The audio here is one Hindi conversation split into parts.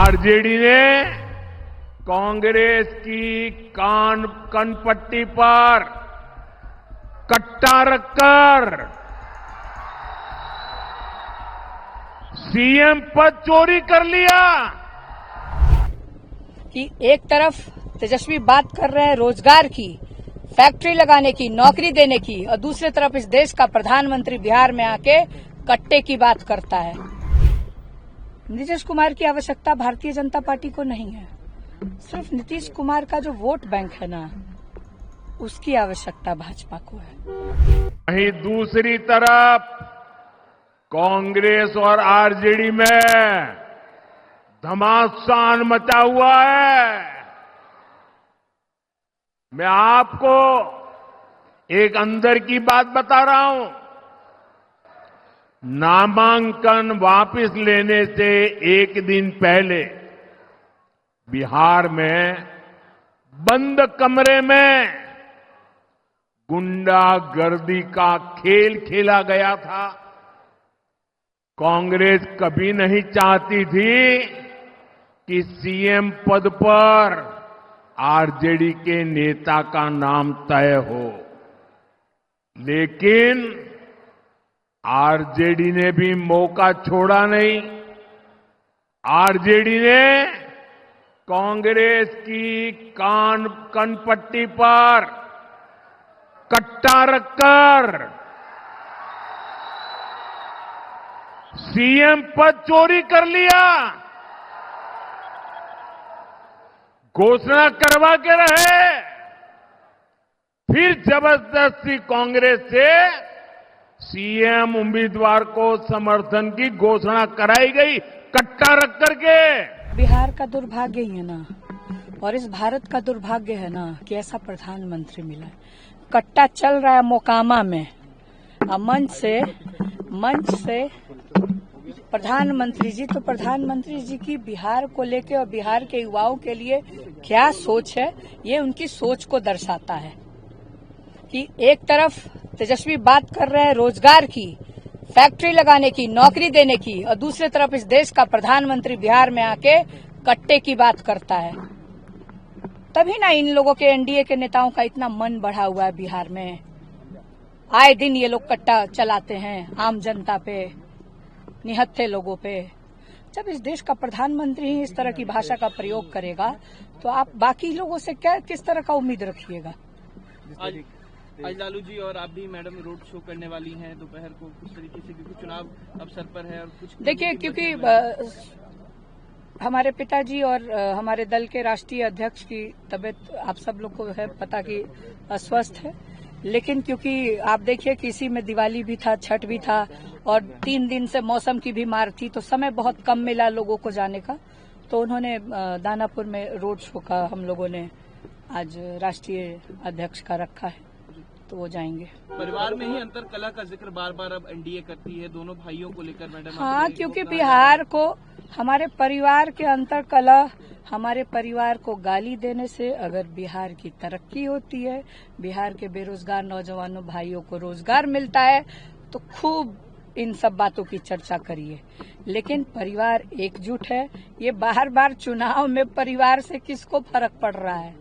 आरजेडी ने कांग्रेस की कनपट्टी पर कट्टा रखकर सीएम पद चोरी कर लिया। कि एक तरफ तेजस्वी बात कर रहे हैं रोजगार की, फैक्ट्री लगाने की, नौकरी देने की, और दूसरी तरफ इस देश का प्रधानमंत्री बिहार में आके कट्टे की बात करता है। नीतीश कुमार की आवश्यकता भारतीय जनता पार्टी को नहीं है, सिर्फ नीतीश कुमार का जो वोट बैंक है ना, उसकी आवश्यकता भाजपा को है। वहीं दूसरी तरफ कांग्रेस और आरजेडी में घमासान मचा हुआ है। मैं आपको एक अंदर की बात बता रहा हूं। नामांकन वापस लेने से एक दिन पहले बिहार में बंद कमरे में गुंडागर्दी का खेल खेला गया था। कांग्रेस कभी नहीं चाहती थी कि सीएम पद पर आरजेडी के नेता का नाम तय हो, लेकिन आरजेडी ने भी मौका छोड़ा नहीं। आरजेडी ने कांग्रेस की कनपट्टी पर कट्टा रखकर सीएम पद चोरी कर लिया। घोषणा करवा के रहे, फिर जबरदस्ती कांग्रेस से सीएम उम्मीदवार को समर्थन की घोषणा कराई गई, कट्टा रख करके। बिहार का दुर्भाग्य ही है ना, और इस भारत का दुर्भाग्य है ना कि ऐसा प्रधानमंत्री मिला है। कट्टा चल रहा है मोकामा में, मंच से प्रधानमंत्री जी की बिहार को लेके और बिहार के युवाओं के लिए क्या सोच है, ये उनकी सोच को दर्शाता है। कि एक तरफ तेजस्वी बात कर रहे हैं रोजगार की, फैक्ट्री लगाने की, नौकरी देने की, और दूसरी तरफ इस देश का प्रधानमंत्री बिहार में आके कट्टे की बात करता है। तभी ना इन लोगों के एनडीए के नेताओं का इतना मन बढ़ा हुआ है बिहार में। आए दिन ये लोग कट्टा चलाते हैं आम जनता पे, निहत्थे लोगों पे। जब इस देश का प्रधानमंत्री ही इस तरह की भाषा का प्रयोग करेगा तो आप बाकी लोगों से किस तरह का उम्मीद रखिएगा। आज लालू जी और आप भी मैडम रोड शो करने वाली हैं दोपहर को, किस तरीके से, क्योंकि चुनाव अवसर पर है और कुछ देखिए, क्योंकि हमारे पिताजी और हमारे दल के राष्ट्रीय अध्यक्ष की तबीयत आप सब लोग को है पता कि अस्वस्थ है, लेकिन क्योंकि आप देखिए कि इसी में दिवाली भी था, छठ भी था, और 3 दिन से मौसम की भी मार थी, तो समय बहुत कम मिला लोगों को जाने का। तो उन्होंने दानापुर में रोड शो का हम लोगों ने आज राष्ट्रीय अध्यक्ष का रखा है, तो वो जाएंगे। परिवार में ही अंतर कला का जिक्र बार बार अब एनडीए करती है, दोनों भाइयों को लेकर मैडम। हाँ, क्योंकि बिहार को, हमारे परिवार के अंतर कला, हमारे परिवार को गाली देने से अगर बिहार की तरक्की होती है, बिहार के बेरोजगार नौजवानों भाइयों को रोजगार मिलता है, तो खूब इन सब बातों की चर्चा करिए। लेकिन परिवार एकजुट है। ये बार बार चुनाव में परिवार से किसको फर्क पड़ रहा है,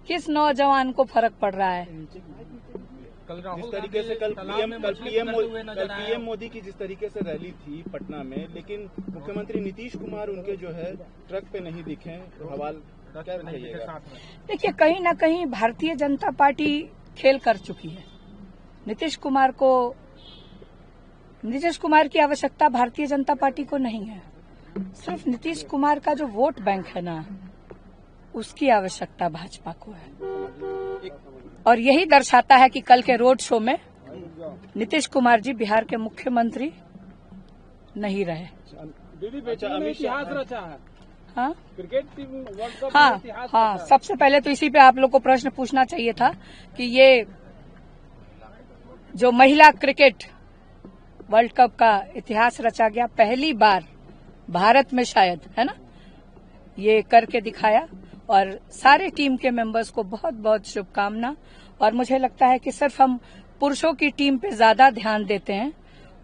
किस नौजवान को फर्क पड़ रहा है। जिस तरीके से कल पीएम मोदी की जिस तरीके से रैली थी पटना में, लेकिन मुख्यमंत्री नीतीश कुमार उनके जो है ट्रक पे नहीं दिखे, सवाल क्या कहिएगा? देखिए, कहीं ना कहीं भारतीय जनता पार्टी खेल कर चुकी है। नीतीश कुमार की आवश्यकता भारतीय जनता पार्टी को नहीं है, सिर्फ नीतीश कुमार का जो वोट बैंक है ना, उसकी आवश्यकता भाजपा को है। और यही दर्शाता है कि कल के रोड शो में नीतीश कुमार जी बिहार के मुख्यमंत्री नहीं रहे। इतिहास रचा है। हाँ, क्रिकेट टीम वर्ल्ड कप हाँ, सबसे पहले तो इसी पे आप लोग को प्रश्न पूछना चाहिए था कि ये जो महिला क्रिकेट वर्ल्ड कप का इतिहास रचा गया, पहली बार भारत में शायद, है ना, ये करके दिखाया। और सारे टीम के मेंबर्स को बहुत बहुत शुभकामना। और मुझे लगता है कि सिर्फ हम पुरुषों की टीम पे ज्यादा ध्यान देते हैं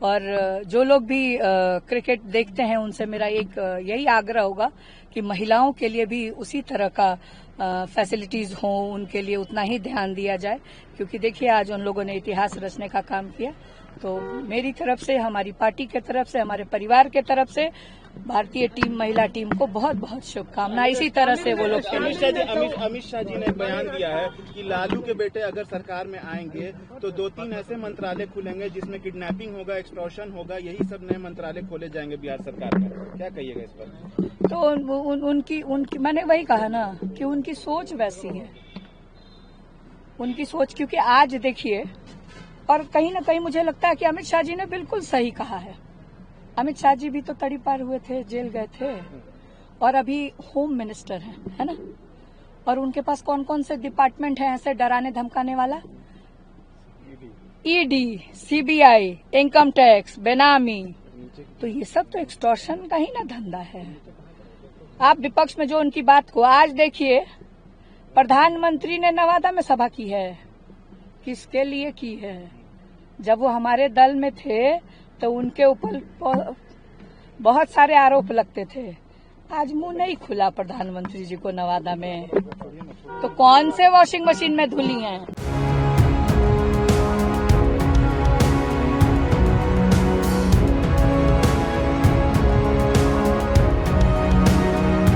और जो लोग भी क्रिकेट देखते हैं उनसे मेरा एक यही आग्रह होगा कि महिलाओं के लिए भी उसी तरह का फैसिलिटीज हो, उनके लिए उतना ही ध्यान दिया जाए, क्योंकि देखिए आज उन लोगों ने इतिहास रचने का काम किया। तो मेरी तरफ से, हमारी पार्टी के तरफ से, हमारे परिवार के तरफ से भारतीय टीम, महिला टीम को बहुत बहुत शुभकामनाएं। इसी तरह से वो लोग अमित शाह जी ने बयान दिया है कि लालू के बेटे अगर सरकार में आएंगे तो 2-3 ऐसे मंत्रालय खुलेंगे जिसमें किडनैपिंग होगा, एक्सटॉर्शन होगा, यही सब नए मंत्रालय खोले जाएंगे बिहार सरकार में। क्या कहिएगा इस पर? तो उनकी मैंने वही कहा ना कि उनकी सोच वैसी है, उनकी सोच। क्योंकि आज देखिए, और कहीं ना कहीं मुझे लगता है कि अमित शाह जी ने बिल्कुल सही कहा है। अमित शाह जी भी तो तड़ीपार हुए थे, जेल गए थे, और अभी होम मिनिस्टर हैं, है ना। और उनके पास कौन कौन से डिपार्टमेंट हैं ऐसे डराने धमकाने वाला? ईडी, सीबीआई, इनकम टैक्स, बेनामी। तो ये सब तो एक्सटॉर्शन का ही ना धंधा है। आप विपक्ष में जो उनकी बात को, आज देखिए प्रधानमंत्री ने नवादा में सभा की है, किसके लिए की है? जब वो हमारे दल में थे तो उनके ऊपर बहुत सारे आरोप लगते थे। आज मुंह नहीं खुला प्रधानमंत्री जी को नवादा में, तो कौन से वॉशिंग मशीन में धुली हैं?